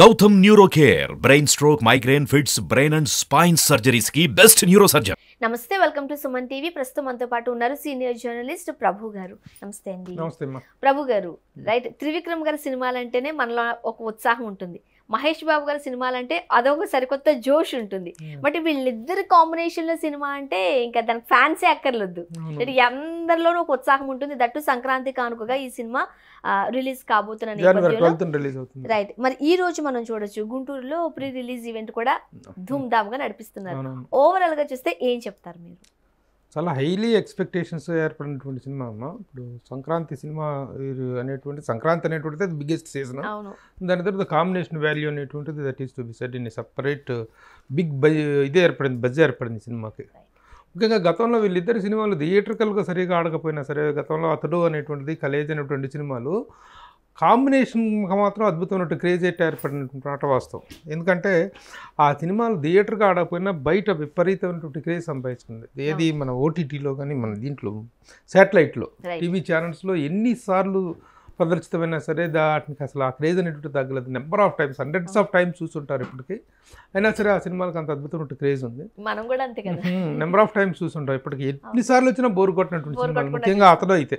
Gautam neuro care brain stroke migraine fits brain and spine surgeries కి best neuro surgeon. నమస్తే, welcome to Suman TV. ప్రస్తుతం మనతో పాటు ఉన్నారు సీనియర్ జర్నలిస్ట్ ప్రభు గారు. నమస్తే అండి. నమస్తే ప్రభు గారు. రైట్, త్రివిక్రమ్ గారి సినిమాలంటేనే మనలో ఒక ఉత్సాహం ఉంటుంది. మహేష్ బాబు గారి సినిమాలంటే అదొక సరికొత్త జోష్ ఉంటుంది. బట్ వీళ్ళిద్దరు కాంబినేషన్ లో సినిమా అంటే ఇంకా దానికి ఫ్యాన్సే అక్కర్లేదు. అందరిలోనూ ఒక ఉత్సాహం ఉంటుంది. దట్టు సంక్రాంతి కానుకగా ఈ సినిమా రిలీజ్ కాబోతున్న నేపథ్యంలో రైట్, మరి ఈ రోజు మనం చూడొచ్చు గుంటూరులో ప్రీ రిలీజ్ ఈవెంట్ కూడా ధూమ్ ధామ్ గా నడిపిస్తున్నారు. ఓవరాల్ గా చూస్తే ఏం చెప్తారు మీరు? చాలా హైలీ ఎక్స్పెక్టేషన్స్ ఏర్పడినటువంటి సినిమా అమ్మ. ఇప్పుడు సంక్రాంతి సినిమా అనేటువంటి సంక్రాంతి అనేటువంటిది అది బిగ్గెస్ట్ సీజన్. దాని తర్వాత కాంబినేషన్ వాల్యూ అనేటువంటిది that is to be said in separate big ఇదే ఏర్పడింది, బజ్ ఏర్పడింది సినిమాకి. ముఖ్యంగా గతంలో వీళ్ళిద్దరు సినిమాలు థియేట్రికల్గా సరిగా ఆడకపోయినా సరే, గతంలో అతడు అనేటువంటిది కలేజ్ అనేటువంటి సినిమాలు కాంబినేషన్ మాత్రం అద్భుతమైన క్రేజ్ అయితే ఏర్పడినటువంటి మాట వాస్తవం. ఎందుకంటే ఆ సినిమాలు థియేటర్గా ఆడకపోయినా బయట విపరీతమైనటువంటి క్రేజ్ సంపాదించుకుంది. ఏది మన ఓటీటీలో కానీ మన దీంట్లో శాటిలైట్లో టీవీ ఛానల్స్లో ఎన్నిసార్లు ప్రదర్శితమైనా సరే దానికి అసలు ఆ క్రేజ్ అనేటువంటి తగ్గలేదు. Number of times, hundreds of times చూస్తుంటారు ఇప్పటికీ. అయినా సరే ఆ సినిమాలకు అంత అద్భుతమైన క్రేజ్ ఉంది. మనం కూడా అంతే కదా, నెంబర్ ఆఫ్ టైమ్స్ చూస్తుంటాం ఇప్పటికి. ఎన్నిసార్లు వచ్చినా బోర్ కొట్టినటువంటి సినిమాలు, ముఖ్యంగా అతడు అయితే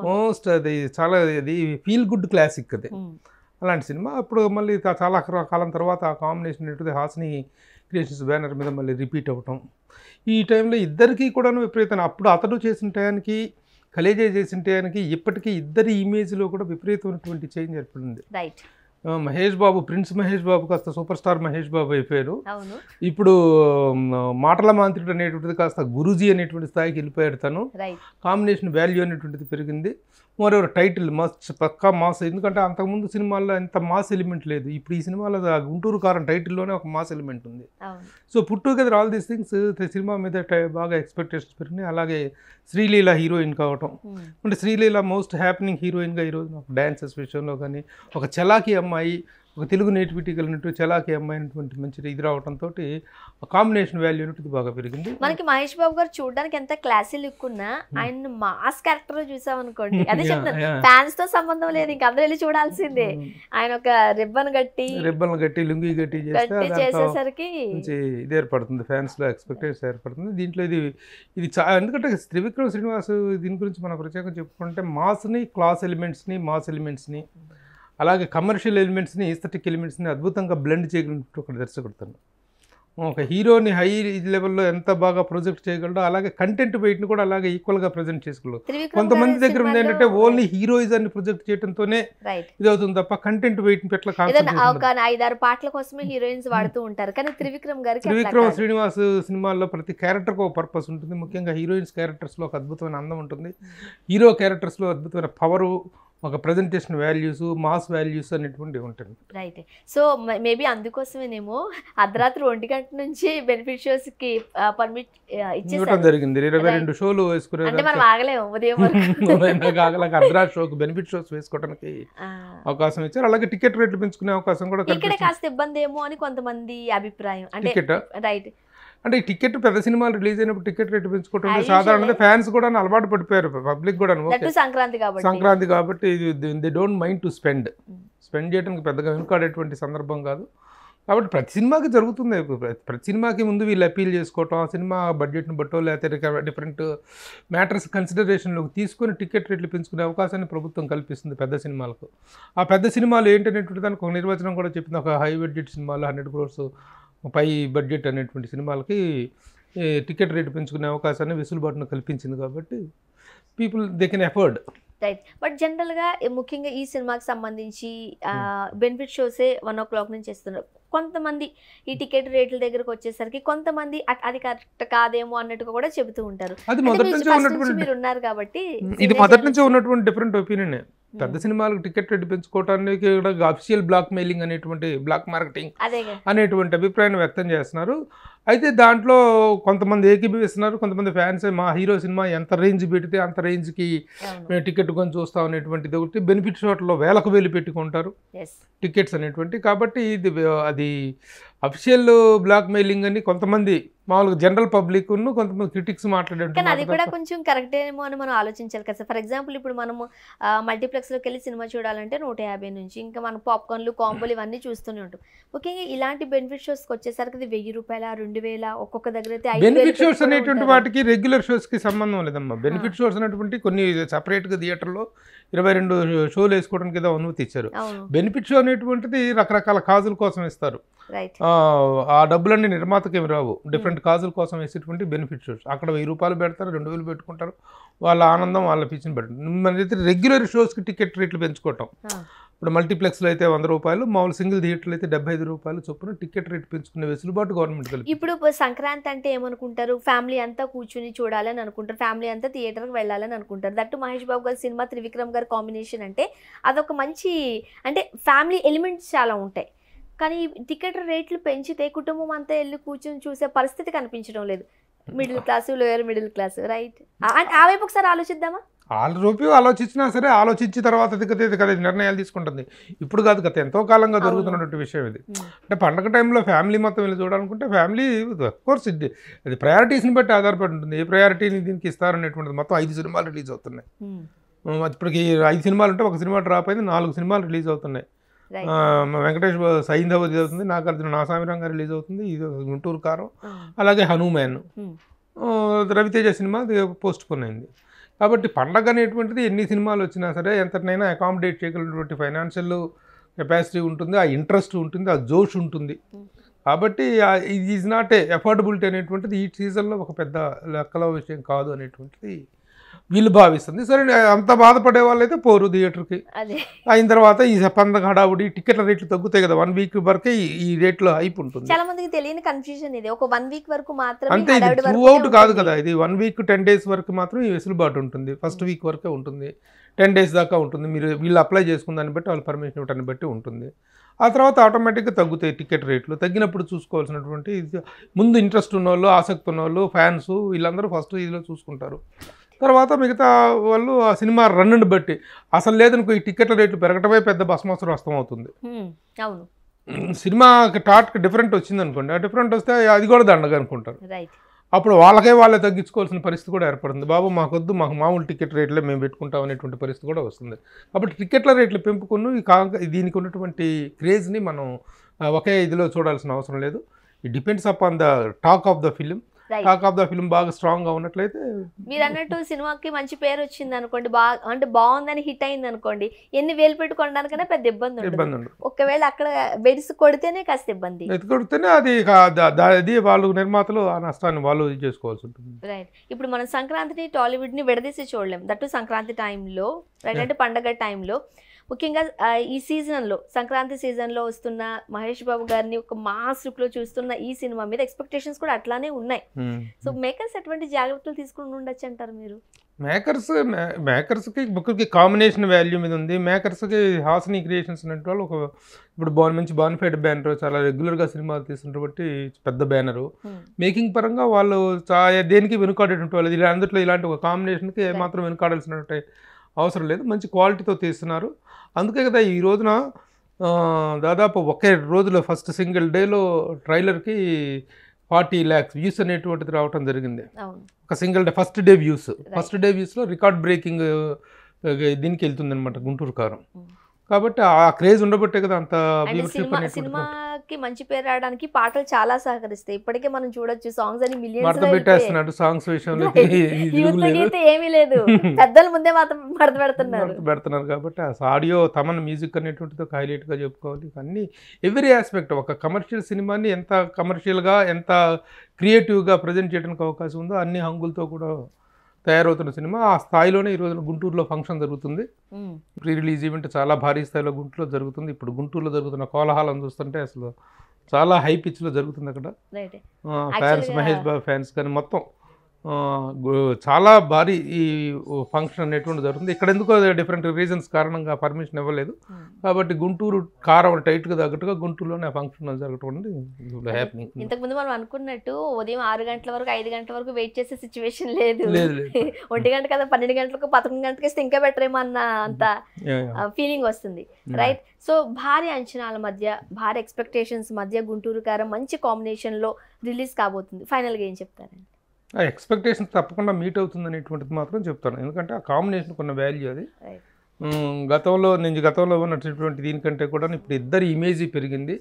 మోస్ట్ అది చాలా అది ఫీల్ గుడ్ క్లాసిక్ అది అలాంటి సినిమా. అప్పుడు మళ్ళీ చాలా కాలం తర్వాత ఆ కాంబినేషన్ ఏంటిది హాసిని క్రియేషన్స్ బ్యానర్ మీద మళ్ళీ రిపీట్ అవ్వటం. ఈ టైంలో ఇద్దరికీ కూడాను విపరీతమైన, అప్పుడు అతడు చేసిన టయానికి కలేజా చేసిన టయానికి ఇప్పటికీ ఇద్దరి ఇమేజ్లో కూడా విపరీతమైనటువంటి చేంజ్ ఏర్పడింది. మహేష్ బాబు, ప్రిన్స్ మహేష్ బాబు కాస్త సూపర్ స్టార్ మహేష్ బాబు అయిపోయారు. ఇప్పుడు మాటల మాంత్రుడు అనేటువంటిది కాస్త గురూజీ అనేటువంటి స్థాయికి వెళ్ళిపోయాడు తను. కాంబినేషన్ వాల్యూ అనేటువంటిది పెరిగింది. మరోవర్ టైటిల్ మస్ట్ పక్కా మాస్. ఎందుకంటే అంతకుముందు సినిమాల్లో ఎంత మాస్ ఎలిమెంట్ లేదు. ఇప్పుడు ఈ సినిమాలో గుంటూరు కారం టైటిల్లోనే ఒక మాస్ ఎలిమెంట్ ఉంది. So put together all these things cinema మీద బాగా ఎక్స్పెక్టేషన్స్ పెరిగినాయి. అలాగే శ్రీలీల హీరోయిన్ కావటం, అంటే శ్రీలీల మోస్ట్ హ్యాపెనింగ్ హీరోయిన్గా ఈరోజు నాకు డ్యాన్సెస్ విషయంలో కానీ, ఒక చలాకీ అమ్మాయి, ఒక తెలుగు నేటివిటీ కలిగినట్టు చలాకీ అమ్మాయి అనేటువంటి మంచి ఇది రావడంతో కాంబినేషన్ వాల్యూ అనేది బాగా పెరిగింది. మనకి మహేష్ బాబు గారు చూడడానికి ఎంత క్లాసీ లుక్ ఉన్నా ఆయన మాస్ క్యారెక్టర్ చూసామనుకోండి, అదే చెప్తాను, ఫ్యాన్స్ తో సంబంధం లేదు, ఇంకా అందరూ వెళ్ళి చూడాల్సిందే. ఆయన ఒక రిబ్బన్ గట్టి లుంగి గట్టి చేసేసరికి ఇది ఏర్పడుతుంది, ఫ్యాన్స్ లో ఎక్స్పెక్టేషన్ ఏర్పడుతుంది. దీంట్లో ఇది ఎందుకంటే త్రివిక్రమ్ శ్రీనివాస్ దీని గురించి మనం ప్రత్యేకంగా చెప్పుకుంటే మాస్ని, క్లాస్ ఎలిమెంట్స్ని, మాస్ ఎలిమెంట్స్ని, అలాగే కమర్షియల్ ఎలిమెంట్స్ని, ఈస్థెటిక్ ఎలిమెంట్స్ని అద్భుతంగా బ్లెండ్ చేయగలిగినట్టు ఒక దర్శకుడుతాను. ఒక హీరోని హై లెవెల్లో ఎంత బాగా ప్రొజెక్ట్ చేయగలడో అలాగే కంటెంట్ వెయిట్ని కూడా అలాగే ఈక్వల్గా ప్రజెంట్ చేసుకోగలరు. కొంతమంది దగ్గర ఉంది ఏంటంటే ఓన్లీ హీరోయిజాన్ని ప్రొజెక్ట్ చేయడంతోనే ఇది అవుతుంది తప్ప కంటెంట్ వెయిట్ని పెట్ల ఐదారు పాటల కోసమే హీరోయిన్స్ వాడుతూ ఉంటారు. కానీ త్రివిక్రమ్ శ్రీనివాస్ సినిమాల్లో ప్రతి క్యారెక్టర్కి ఒక పర్పస్ ఉంటుంది. ముఖ్యంగా హీరోయిన్స్ క్యారెక్టర్స్లో ఒక అద్భుతమైన అందం ఉంటుంది. హీరో క్యారెక్టర్స్లో అద్భుతమైన పవరు, ఒక ప్రజెంటేషన్ వాల్యూస్, మాస్ వాల్యూస్ అనేటువంటి ఉంటుంది. రైట్. సో మేబీ అందుకోసమేనేమో అర్ధరాత్రి 1 గంట నుంచి బెనిఫిట్ షోస్ కి పర్మిట్ ఇవ్వడం జరిగింది. 22 షోలు వేసుకునే మనం ఆగలేము, ఉదయం అర్ధరాత్రి షోకి బెనిఫిట్ షోస్ వేసుకోవడానికి అవకాశం ఇచ్చారు. అలాగే టికెట్ రేట్లు పెంచుకునే అవకాశం కూడా ఇక్కడ కాస్త ఇబ్బంది ఏమో అని కొంతమంది అభిప్రాయం. అంటే రైట్, అంటే ఈ టికెట్ పెద్ద సినిమాలు రిలీజ్ అయినప్పుడు టికెట్ రేటు పెంచుకోవడం సాధారణంగా ఫ్యాన్స్ కూడా అలవాటు పడిపోయారు, పబ్లిక్ కూడా. సంక్రాంతి కాబట్టి they don't mind to spend చేయడానికి పెద్దగా వెనుకాడేటువంటి సందర్భం కాదు. కాబట్టి ప్రతి సినిమాకి జరుగుతుంది. ప్రతి సినిమాకి ముందు వీళ్ళు అపీల్ చేసుకోవటం, ఆ సినిమా బడ్జెట్ని బట్టో లేకపోతే డిఫరెంట్ మ్యాటర్స్ కన్సిడరేషన్లోకి తీసుకొని టికెట్ రేట్లు పెంచుకునే అవకాశాన్ని ప్రభుత్వం కల్పిస్తుంది పెద్ద సినిమాలకు. ఆ పెద్ద సినిమాలు ఏంటనేటువంటి దానికి ఒక నిర్వచనం కూడా చెప్పింది. ఒక హై బడ్జెట్ సినిమాలు 100 crores పై బడ్జెట్ అనేటువంటి సినిమాలకి టికెట్ రేటు పెంచుకునే అవకాశాన్ని వెసులుబాటును కల్పించింది. కాబట్టి people they can afford. Right. But జనరల్గా ముఖ్యంగా ఈ సినిమాకి సంబంధించి బెనిఫిట్ షోసే 1 o'clock నుంచి చేస్తున్నారు. కొంతమంది ఈ టికెట్ రేట్ల దగ్గరకు వచ్చేసరికి కొంతమంది అది కరెక్ట్ కాదేమో అన్నట్టుగా కూడా చెబుతూ ఉంటారు. అది మొదటి నుంచి ఉన్నారు కాబట్టి ఇది మొదటి నుంచి ఉన్నటువంటి డిఫరెంట్ ఒపీనియన్. పెద్ద సినిమాలకు టికెట్ రేటు పెంచుకోవడానికి అఫీషియల్ బ్లాక్ మెయిలింగ్ అనేటువంటి, బ్లాక్ మార్కెటింగ్ అనేటువంటి అభిప్రాయాన్ని వ్యక్తం చేస్తున్నారు. అయితే దాంట్లో కొంతమంది ఏకీభవిస్తున్నారు, కొంతమంది ఫ్యాన్స్ మా హీరో సినిమా ఎంత రేంజ్ పెడితే అంత రేంజ్కి టికెట్ కొని చూస్తాం అనేటువంటిది ఒకటి. బెనిఫిట్ షోట్లో వేలకు వేలు పెట్టుకుంటారు టికెట్స్ అనేటువంటి. కాబట్టి ఇది అది అఫీషియల్ బ్లాక్ మెయిలింగ్ అని కొంతమంది మామూలుగా జనరల్ పబ్లిక్ కొంతమంది క్రిటిక్స్ మాట్లాడే. కానీ అది కూడా కొంచెం కరెక్ట్ ఏమో అని మనం ఆలోచించాలి కదా సార్. ఫర్ ఎగ్జాంపుల్ ఇప్పుడు మనము మల్టీప్లెక్స్లోకి వెళ్ళి సినిమా చూడాలంటే 150 నుంచి ఇంకా మనం పాప్కార్న్లు కాంబోలు ఇవన్నీ చూస్తూనే ఉంటాం. ముఖ్యంగా ఇలాంటి బెనిఫిట్ షోస్కి వచ్చేసరికి అది 1000 రూపాయల 2000 ఒక్కొక్క దగ్గర అయితే. బెనిఫిట్ షోస్ అనేటువంటి వాటికి రెగ్యులర్ షోస్కి సంబంధం లేదమ్మా. బెనిఫిట్ షోస్ అనేటువంటి కొన్ని సపరేట్గా థియేటర్లో 22 షోలు వేసుకోవడానికి ఏదో అనుమతి ఇచ్చారు. బెనిఫిట్ షో అనేటువంటిది రకరకాల కాజుల కోసం ఇస్తారు. ఆ డబ్బులన్నీ నిర్మాతకి ఏమి రావు, డిఫరెంట్ కాజుల కోసం వేసేటువంటి బెనిఫిట్ షోస్. అక్కడ 1000 రూపాయలు పెడతారు, 2000 పెట్టుకుంటారు, వాళ్ళ ఆనందం వాళ్ళ పిచ్చిని పెడతారు. మనైతే రెగ్యులర్ షోస్కి టికెట్ రేట్లు పెంచుకోవటం. ఇప్పుడు మల్టీప్లెక్స్లో అయితే 100 రూపాయలు, మామూలు సింగిల్ థియేటర్లో అయితే 75 రూపాయలు చొప్పున టికెట్ రేట్ పెంచుకునే వెసులుబాటు గవర్నమెంట్ కలిపి. ఇప్పుడు సంక్రాంతి అంటే ఏమనుకుంటారు, ఫ్యామిలీ అంతా కూర్చుని చూడాలని అనుకుంటారు, ఫ్యామిలీ అంతా థియేటర్కి వెళ్ళాలని అనుకుంటారు. దట్టు మహేష్ బాబు గారి సినిమా, త్రివిక్రమ్ గారి కాంబినేషన్ అంటే అదొక మంచి అంటే ఫ్యామిలీ ఎలిమెంట్స్ చాలా ఉంటాయి. కానీ టికెట్ రేట్లు పెంచితే కుటుంబం అంతా వెళ్ళి కూర్చొని చూసే పరిస్థితి కనిపించడం లేదు. Middle class, lower middle class, right? ఆ వైపు ఒకసారి ఆలోచిద్దామా? ఆలోచించినా సరే ఆలోచించిన తర్వాత కదా నిర్ణయాలు తీసుకుంటుంది. ఇప్పుడు కాదు, గత ఎంతో కాలంగా జరుగుతున్నటువంటి విషయం ఇది. అంటే పండగ టైంలో ఫ్యామిలీ మొత్తం వెళ్ళి చూడాలనుకుంటే ఫ్యామిలీ కోర్స్ అది ప్రయారిటీస్ని బట్టి ఆధారపడి ఉంటుంది. ఏ ప్రయారిటీని దీనికి ఇస్తారనేటువంటిది. మొత్తం 5 సినిమాలు రిలీజ్ అవుతున్నాయి. ఇప్పటికి 5 సినిమాలు ఉంటే ఒక సినిమా డ్రాప్ అయింది, 4 సినిమాలు రిలీజ్ అవుతున్నాయి. వెంకటేష్ సైంధవ్ రిలీజ్ అవుతుంది, నాగార్జున నాసామిరంగా రిలీజ్ అవుతుంది, ఇది గుంటూరు కారం, అలాగే హనుమాన్, రవితేజ సినిమా పోస్ట్ పోన్ అయింది. కాబట్టి పండగ అనేటువంటిది ఎన్ని సినిమాలు వచ్చినా సరే ఎంతనైనా అకామిడేట్ చేయగలిగినటువంటి ఫైనాన్షియల్ కెపాసిటీ ఉంటుంది, ఆ ఇంట్రెస్ట్ ఉంటుంది, ఆ జోష్ ఉంటుంది. కాబట్టి ఇది ఈజ్ నాట్ ఏ అఫోర్డబిలిటీ అనేటువంటిది ఈ సీజన్లో ఒక పెద్ద లెక్కల విషయం కాదు అనేటువంటిది వీళ్ళు భావిస్తుంది. సరే, అంత బాధపడే వాళ్ళు అయితే పోరు థియేటర్కి. అయిన తర్వాత ఈ పండగ హడావుడి టికెట్ల రేట్లు తగ్గుతాయి కదా, 1 వీక్ వరకే ఈ రేట్లో హైప్ ఉంటుంది. చాలా మందికి తెలియని కన్ఫ్యూజన్ ఇది, ఒక 1 వీక్ వరకు మాత్రమే. అంతే, ఇది త్రూ అవుట్ కాదు కదా, ఇది 1 వీక్ 10 డేస్ వరకు మాత్రం ఈ వెసులుబాటు ఉంటుంది. ఫస్ట్ వీక్ వరకే ఉంటుంది, 10 డేస్ దాకా ఉంటుంది. మీరు వీళ్ళు అప్లై చేసుకున్న దాన్ని బట్టి, వాళ్ళు పర్మిషన్ ఇవ్వడాన్ని బట్టి ఉంటుంది. ఆ తర్వాత ఆటోమేటిక్గా తగ్గుతాయి టికెట్ రేట్లు. తగ్గినప్పుడు చూసుకోవాల్సినటువంటి ముందు ఇంట్రెస్ట్ ఉన్నవాళ్ళు, ఆసక్తి ఉన్నవాళ్ళు, ఫ్యాన్స్, వీళ్ళందరూ ఫస్ట్ ఇదిలో చూసుకుంటారు. తర్వాత మిగతా వాళ్ళు ఆ సినిమా రన్నుని బట్టి. అసలు లేదనుకో ఈ టికెట్ల రేట్లు పెరగటమే పెద్ద భస్మాసురం అర్థమవుతుంది. సినిమాకి టాట్కి డిఫరెంట్ వచ్చింది అనుకోండి, ఆ డిఫరెంట్ వస్తే అది కూడా దండగా అనుకుంటారు. అప్పుడు వాళ్ళే తగ్గించుకోవాల్సిన పరిస్థితి కూడా ఏర్పడుతుంది. బాబు మాకొద్దు, మాకు మామూలు టికెట్ రేట్లే మేము పెట్టుకుంటాం అనేటువంటి పరిస్థితి కూడా వస్తుంది. కాబట్టి టికెట్ల రేట్లు పెంపుకుని దీనికి ఉన్నటువంటి క్రేజ్ని మనం ఒకే ఇదిలో చూడాల్సిన అవసరం లేదు. It depends upon the talk of the film. Talk of the film బాగా స్ట్రాంగ్ గా ఉన్నట్లయితే, మీరు అన్నట్టు సినిమాకి మంచి పేరు వచ్చింది అనుకోండి, బాగా అంటే బాగుందని హిట్ అయింది అనుకోండి, ఎన్ని వేలు పెట్టుకోవడానికైనా పెద్ద ఇబ్బంది ఉండదు. ఒకవేళ అక్కడ బెడిసి కొడితేనే కాస్త ఇబ్బంది, కొడితేనే అది వాళ్ళు నిర్మాతలు ఆ నష్టాన్ని వాళ్ళు చేసుకోవాల్సి ఉంటుంది. రైట్. ఇప్పుడు మనం సంక్రాంతిని టాలీవుడ్ ని విడదీసి చూడలేం. దట్టు సంక్రాంతి టైంలో, రైట్, అంటే పండగ టైంలో ముఖ్యంగా ఈ సీజన్లో, సంక్రాంతి సీజన్లో వస్తున్న మహేష్ బాబు గారిని ఒక మాస్ లుక్లో చూస్తున్న ఈ సినిమా మీద ఎక్స్పెక్టేషన్స్ కూడా అట్లానే ఉన్నాయి. సో మేకర్స్ ఎటువంటి జాగ్రత్తలు తీసుకుని ఉండొచ్చు అంటారు మీరు? మేకర్స్కి బుక్కి కాంబినేషన్ వాల్యూ మీద ఉంది. మేకర్స్కి హాసిని క్రియేషన్స్ అంటే వాళ్ళు ఇప్పుడు మంచి బానిఫైడ్ బ్యానర్, చాలా రెగ్యులర్గా సినిమాలు తీస్తుంటారు బట్టి పెద్ద బ్యానరు. మేకింగ్ పరంగా వాళ్ళు దేనికి వెనుకాడేటువంటి వాళ్ళు, అందులో ఇలాంటి ఒక కాంబినేషన్కి ఏమాత్రం వెనుకాడాల్సినట్టు అవసరం లేదు. మంచి క్వాలిటీతో తీస్తున్నారు. అందుకే కదా ఈ రోజున దాదాపు ఒకే రోజులో ఫస్ట్ సింగిల్ డేలో ట్రైలర్కి 40 lakhs వ్యూస్ అనేటువంటిది రావటం జరిగింది. ఒక సింగిల్ డే ఫస్ట్ డే వ్యూస్లో రికార్డ్ బ్రేకింగ్ దీనికి వెళ్తుంది అనమాట, గుంటూరు కారం. కాబట్టి ఆ క్రేజ్ ఉండబట్టే కదా అంత. సినిమాకి మంచి పేరు రావడానికి పాటలు చాలా సహకరిస్తాయి. ఇప్పటికే మనం చూడొచ్చు, సాంగ్స్ అని మిలియన్స్ పెట్టేస్తున్నాడు. సాంగ్స్ విషయంలో ఏమీ లేదు, పెద్దల ముందే మాత్రం పెడుతున్నారు. కాబట్టి ఆ ఆడియో తమన్ మ్యూజిక్ అనేటువంటిది ఒక హైలైట్ గా చెప్పుకోవాలి. అన్ని ఎవ్రీ ఆస్పెక్ట్ ఒక కమర్షియల్ సినిమాని ఎంత కమర్షియల్గా, ఎంత క్రియేటివ్గా ప్రజెంట్ చేయడానికి అవకాశం ఉందో అన్ని హంగులతో కూడా తయారవుతున్న సినిమా. ఆ స్థాయిలోనే ఈ రోజున గుంటూరులో ఫంక్షన్ జరుగుతుంది. ప్రీ రిలీజ్ ఈవెంట్ చాలా భారీ స్థాయిలో గుంటూరులో జరుగుతుంది. ఇప్పుడు గుంటూరులో జరుగుతున్న కోలాహలం చూస్తుంటే అసలు చాలా హై పిచ్లో జరుగుతుంది అక్కడ. ఫ్యాన్స్, మహేష్ బాబు ఫ్యాన్స్ కానీ మొత్తం చాలా భారీ ఈ ఫంక్షన్ అనేటువంటి జరుగుతుంది. ఇక్కడ ఎందుకో డిఫరెంట్ రీజన్స్ కారణంగా పర్మిషన్ ఇవ్వలేదు కాబట్టి గుంటూరు కారం టైట్గా తగ్గట్టుగా గుంటూరులోనే ఆ ఫంక్షన్ జరగటం హ్యాపీనింగ్. ఇంతకుముందు మనం అనుకున్నట్టు ఉదయం 6 గంటల వరకు 5 గంటల వరకు వెయిట్ చేసే సిచ్యువేషన్ లేదు. 1 గంట కదా 12 గంటలకు 11 గంటలకు ఇస్తే ఇంకా బెటర్ ఏమో అన్న అంత ఫీలింగ్ వస్తుంది. రైట్. సో భారీ అంచనాల మధ్య భారీ ఎక్స్పెక్టేషన్స్ మధ్య గుంటూరు కారం మంచి కాంబినేషన్లో రిలీజ్ కాబోతుంది. ఫైనల్గా ఏం చెప్తారండి? ఆ ఎక్స్పెక్టేషన్స్ తప్పకుండా మీట్ అవుతుంది అనేటువంటిది మాత్రం చెప్తాను. ఎందుకంటే ఆ కాంబినేషన్ కొన్న వాల్యూ అది. గతంలో ఉన్నటువంటి దీనికంటే కూడా ఇప్పుడు ఇద్దరి ఇమేజ్ పెరిగింది.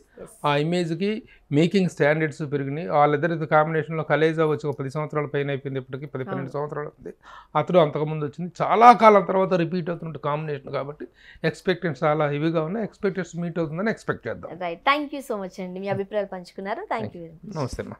ఆ ఇమేజ్కి మేకింగ్ స్టాండర్డ్స్ పెరిగినాయి. వాళ్ళిద్దరి కాంబినేషన్లో కలేజా వచ్చి ఒక 10 సంవత్సరాల పైన అయిపోయింది. ఇప్పటికి 10-12 సంవత్సరాలు ఉంది. అతడు అంతకుముందు వచ్చింది. చాలా కాలం తర్వాత రిపీట్ అవుతున్న కాంబినేషన్ కాబట్టి ఎక్స్పెక్టేషన్స్ చాలా హెవీగా ఉన్నాయి. ఎక్స్పెక్టేషన్స్ మీట్ అవుతుందని ఎక్స్పెక్ట్ చేద్దాం. Right. Thank you so much అండి, మీ అభిప్రాయాలు పంచుకున్నారు. Thank you very much. నమస్తే అమ్మా.